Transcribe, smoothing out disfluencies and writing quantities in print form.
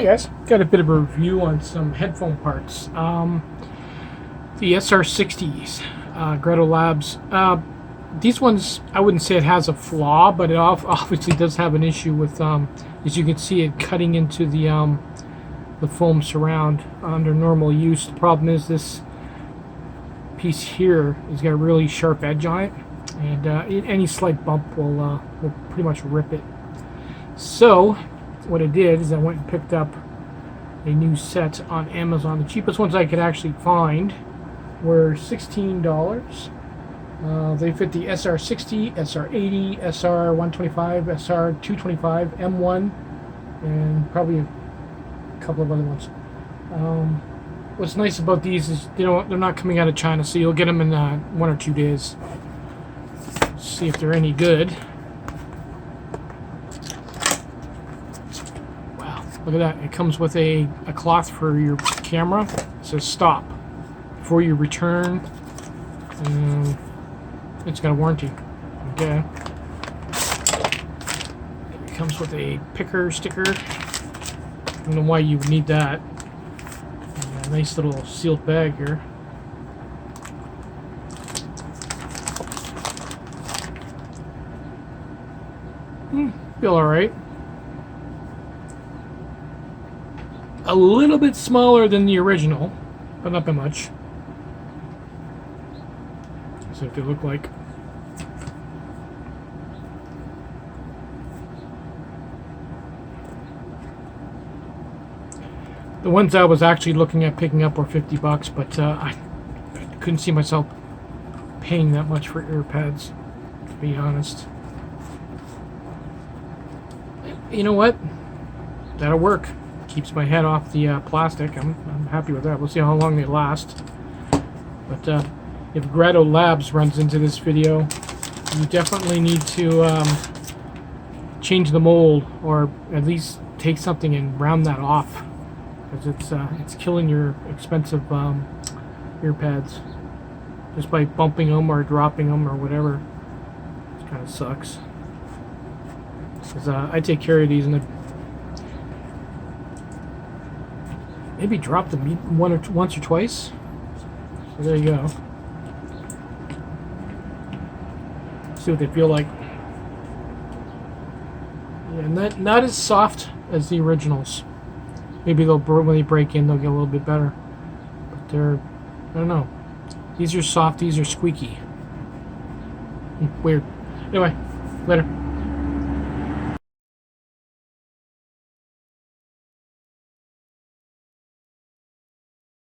Hey guys, got a bit of a review on some headphone parts. The SR60s, GRADO Labs. These ones, I wouldn't say it has a flaw, but it obviously does have an issue with, as you can see, it cutting into the foam surround under normal use. The problem is this piece here has got a really sharp edge on it, and any slight bump will pretty much rip it. So what I did is I went and picked up a new set on Amazon. The cheapest ones I could actually find were $16. They fit the SR60, SR80, SR125, SR225, M1, and probably a couple of other ones. What's nice about these is they're not coming out of China, so you'll get them in 1 or 2 days. See if they're any good. Look at that. It comes with a cloth for your camera. It says stop before you return. It's got a warranty. Okay. It comes with a picker sticker. I don't know why you would need that. And a nice little sealed bag here. Feel alright. A little bit smaller than the original, but not by much. So what they look like. The ones I was actually looking at picking up were $50, but I couldn't see myself paying that much for ear pads, to be honest. You know what? That'll work. Keeps my head off the plastic. I'm happy with that. We'll see how long they last. But if GRADO Labs runs into this video, you definitely need to change the mold, or at least take something and round that off, because it's killing your expensive ear pads just by bumping them or dropping them or whatever. It kind of sucks. Because I take care of these, and maybe drop them once or twice. So there you go. See what they feel like. Yeah, not as soft as the originals. Maybe when they break in, they'll get a little bit better. But they're, I don't know. These are soft. These are squeaky. Weird. Anyway, later.